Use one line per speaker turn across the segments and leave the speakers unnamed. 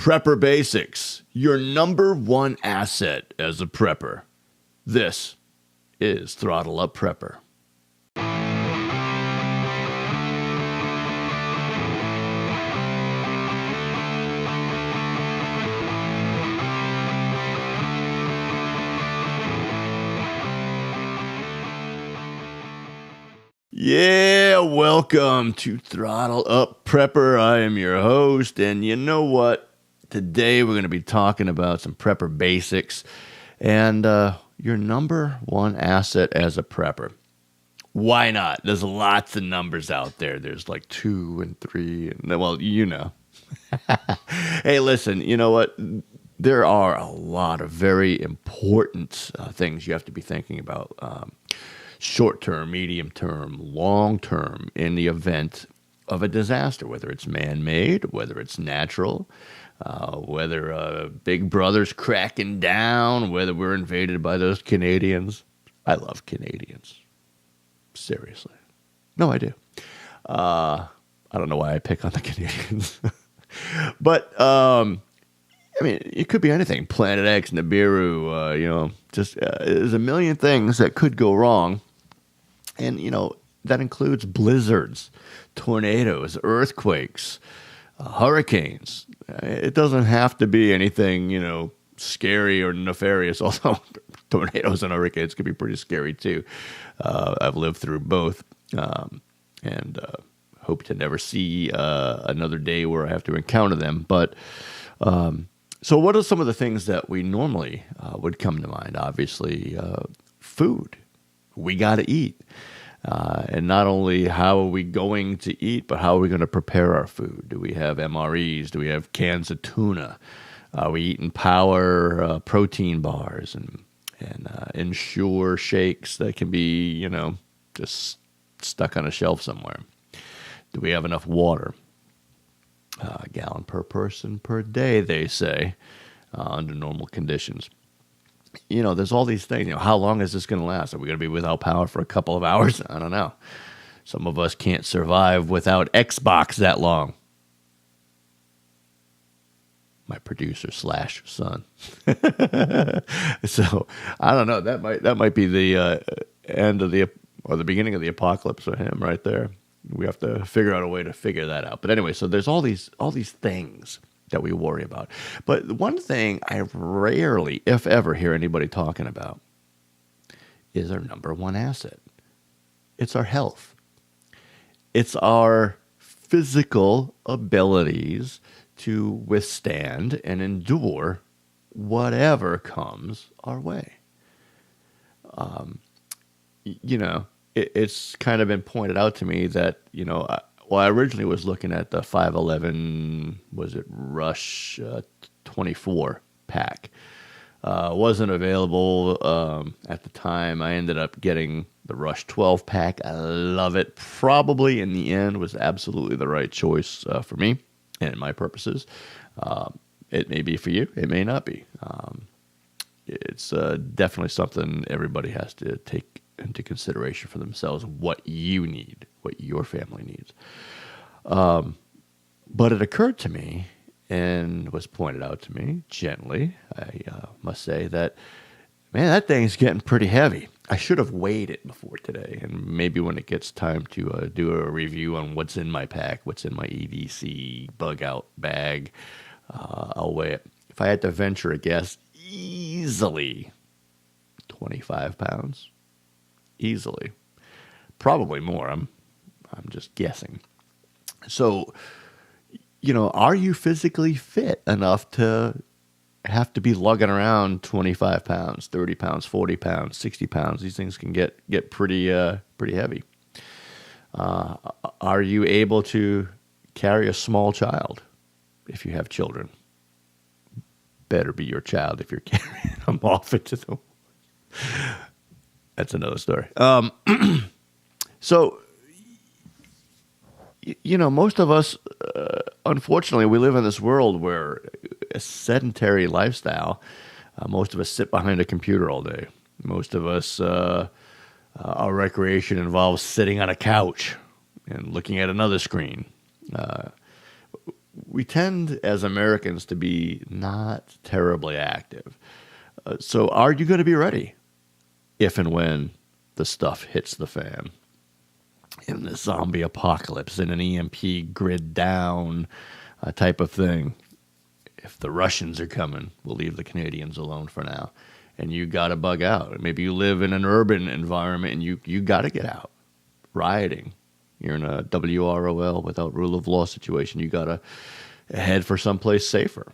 Prepper Basics, your number one asset as a prepper. This is Throttle Up Prepper. Yeah, welcome to Throttle Up Prepper. I am your host, and you know what? Today we're going to be talking about some prepper basics and your number one asset as a prepper. Why not? There's lots of numbers out there. There's like 2 and 3, and well, you know. Hey, listen, you know what? There are a lot of very important things you have to be thinking about. Short-term, medium-term, long-term in the event of a disaster, whether it's man-made, whether it's natural, whether Big Brother's cracking down, whether we're invaded by those Canadians. I love Canadians. Seriously. No, I do. I don't know why I pick on the Canadians. But, I mean, it could be anything. Planet X, Nibiru, just there's a million things that could go wrong. And, that includes blizzards, tornadoes, earthquakes, hurricanes. It doesn't have to be anything, scary or nefarious, although tornadoes and hurricanes can be pretty scary too. I've lived through both and hope to never see another day where I have to encounter them. But so what are some of the things that we normally would come to mind? Obviously, food. We got to eat. And not only how are we going to eat, but how are we going to prepare our food? Do we have MREs? Do we have cans of tuna? Are we eating power protein bars and Ensure shakes that can be, just stuck on a shelf somewhere? Do we have enough water? A gallon per person per day, they say, under normal conditions. There's all these things. How long is this going to last? Are we going to be without power for a couple of hours? I don't know. Some of us can't survive without Xbox that long. My producer / son. So I don't know. That might be the end of the beginning of the apocalypse for him right there. We have to figure out a way to figure that out. But anyway, so there's all these things that we worry about. But one thing I rarely, if ever, hear anybody talking about is our number one asset. It's our health. It's our physical abilities to withstand and endure whatever comes our way. It's kind of been pointed out to me that, I originally was looking at the 511, was it Rush 24 pack. Wasn't available at the time. I ended up getting the Rush 12 pack. I love it. Probably in the end was absolutely the right choice for me and my purposes. It may be for you. It may not be. It's definitely something everybody has to take into consideration for themselves, what you need, what your family needs. But it occurred to me and was pointed out to me gently, I must say, that, man, that thing's getting pretty heavy. I should have weighed it before today, and maybe when it gets time to do a review on what's in my pack, what's in my EDC bug-out bag, I'll weigh it. If I had to venture a guess, easily 25 pounds. Easily. Probably more. I'm just guessing. So, are you physically fit enough to have to be lugging around 25 pounds, 30 pounds, 40 pounds, 60 pounds? These things can get pretty heavy. Are you able to carry a small child if you have children? Better be your child if you're carrying them off into the... That's another story. So, most of us, unfortunately, we live in this world where a sedentary lifestyle, most of us sit behind a computer all day. Most of us, our recreation involves sitting on a couch and looking at another screen. we tend as Americans to be not terribly active. So are you going to be ready if and when the stuff hits the fan? In the zombie apocalypse, in an EMP grid down type of thing. If the Russians are coming, we'll leave the Canadians alone for now. And you got to bug out. Maybe you live in an urban environment and you got to get out. Rioting. You're in a WROL, without rule of law situation. You got to head for someplace safer.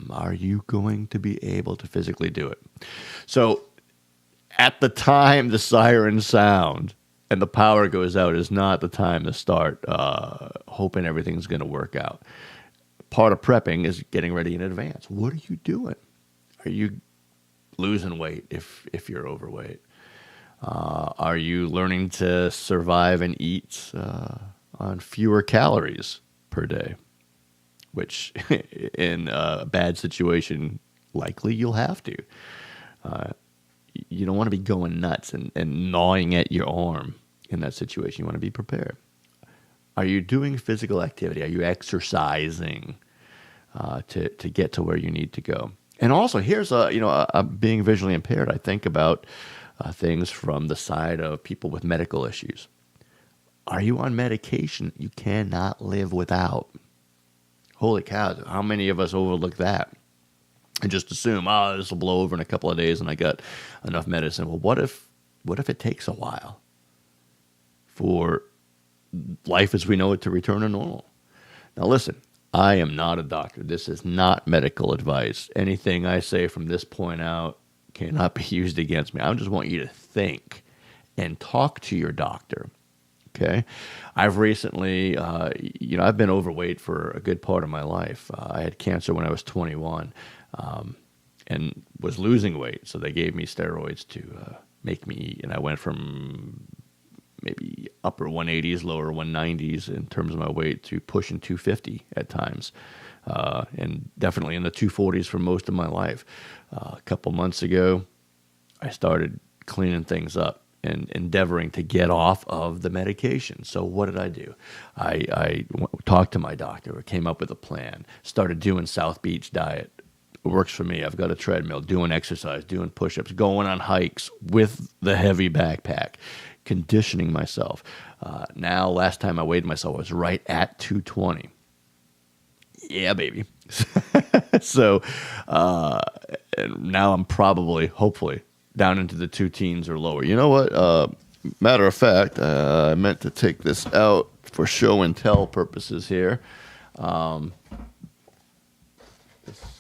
Are you going to be able to physically do it? So at the time the sirens sound and the power goes out is not the time to start hoping everything's going to work out. Part of prepping is getting ready in advance. What are you doing? Are you losing weight if you're overweight? Are you learning to survive and eat on fewer calories per day? Which, in a bad situation, likely you'll have to. You don't want to be going nuts and gnawing at your arm in that situation. You want to be prepared. Are you doing physical activity? Are you exercising to get to where you need to go? And also, here's being visually impaired. I think about things from the side of people with medical issues. Are you on medication you cannot live without? Holy cow, how many of us overlook that and just assume, this will blow over in a couple of days and I got enough medicine? Well, what if it takes a while for life as we know it to return to normal? Now listen, I am not a doctor. This is not medical advice. Anything I say from this point out cannot be used against me. I just want you to think and talk to your doctor. Okay, I've recently, I've been overweight for a good part of my life. I had cancer when I was 21 and was losing weight. So they gave me steroids to make me eat. And I went from maybe upper 180s, lower 190s in terms of my weight to pushing 250 at times. And definitely in the 240s for most of my life. A couple months ago, I started cleaning things up and endeavoring to get off of the medication. So what did I do? I talked to my doctor, came up with a plan, started doing South Beach diet. It works for me. I've got a treadmill, doing exercise, doing push-ups, going on hikes with the heavy backpack, conditioning myself. Now, last time I weighed myself, I was right at 220. Yeah, baby. So and now I'm probably, hopefully, down into the 2 teens or lower. You know what? Matter of fact, I meant to take this out for show and tell purposes here.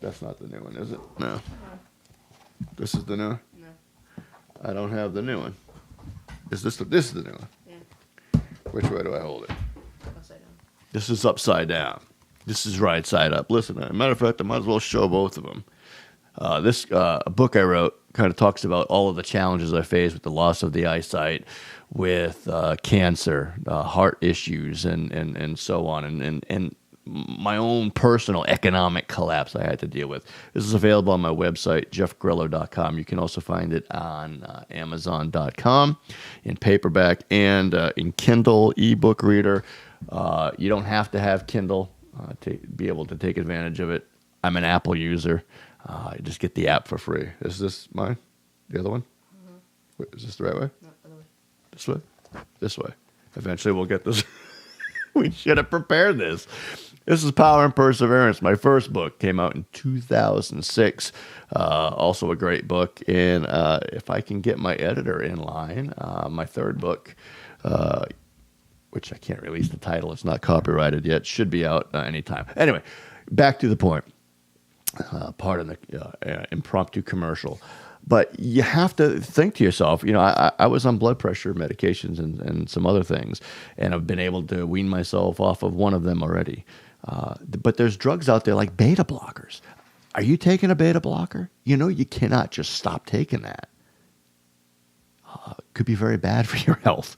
That's not the new one, is it? No. This is the new one? No. I don't have the new one. This is the new one? Yeah. Which way do I hold it? Upside down. This is upside down. This is right side up. Listen, as a matter of fact, I might as well show both of them. This book I wrote kind of talks about all of the challenges I faced with the loss of the eyesight, with cancer, heart issues, and so on, and my own personal economic collapse I had to deal with. This is available on my website, jeffgrillo.com. You can also find it on amazon.com in paperback and in Kindle ebook reader. You don't have to have Kindle to be able to take advantage of it. I'm an Apple user. You just get the app for free. Is this mine? The other one? Mm-hmm. Wait, is this the right way? No, other way. This way? This way. Eventually we'll get this. We should have prepared this. This is Power and Perseverance. My first book came out in 2006. Also a great book. And if I can get my editor in line, my third book, which I can't release the title, it's not copyrighted yet, should be out anytime. Anyway, back to the point. Pardon the impromptu commercial. But you have to think to yourself, I was on blood pressure medications and some other things, and I've been able to wean myself off of one of them already. But there's drugs out there like beta blockers. Are you taking a beta blocker? You cannot just stop taking that. Could be very bad for your health.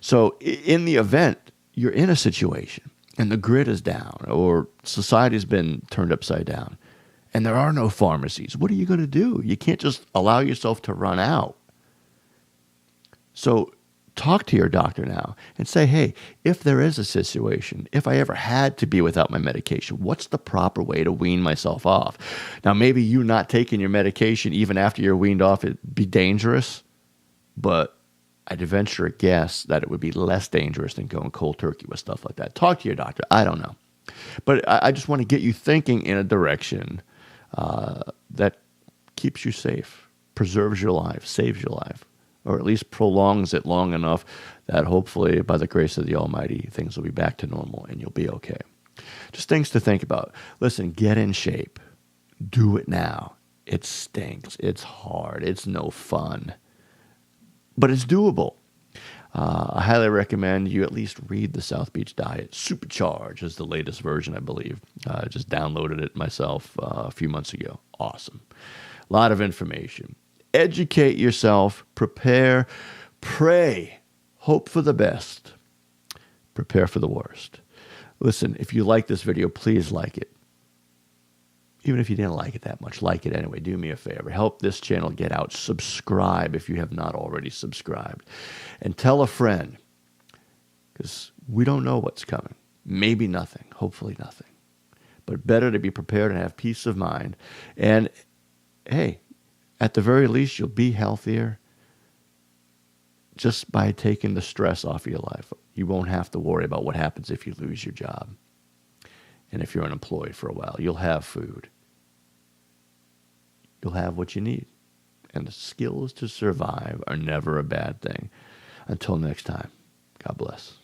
So in the event you're in a situation and the grid is down or society's been turned upside down, and there are no pharmacies, what are you going to do? You can't just allow yourself to run out. So talk to your doctor now and say, hey, if there is a situation, if I ever had to be without my medication, what's the proper way to wean myself off? Now, maybe you not taking your medication even after you're weaned off, it'd be dangerous, but I'd venture a guess that it would be less dangerous than going cold turkey with stuff like that. Talk to your doctor. I don't know. But I just want to get you thinking in a direction that keeps you safe, preserves your life, saves your life, or at least prolongs it long enough that hopefully, by the grace of the Almighty, things will be back to normal and you'll be okay. Just things to think about. Listen, get in shape. Do it now. It stinks. It's hard. It's no fun. But it's doable. I highly recommend you at least read the South Beach Diet. Supercharged is the latest version, I believe. I just downloaded it myself a few months ago. Awesome. A lot of information. Educate yourself. Prepare. Pray. Hope for the best. Prepare for the worst. Listen, if you like this video, please like it. Even if you didn't like it that much, like it anyway. Do me a favor. Help this channel get out. Subscribe if you have not already subscribed. And tell a friend, because we don't know what's coming. Maybe nothing. Hopefully nothing. But better to be prepared and have peace of mind. And, hey, at the very least, you'll be healthier just by taking the stress off of your life. You won't have to worry about what happens if you lose your job. And if you're unemployed for a while, you'll have food. You'll have what you need. And the skills to survive are never a bad thing. Until next time, God bless.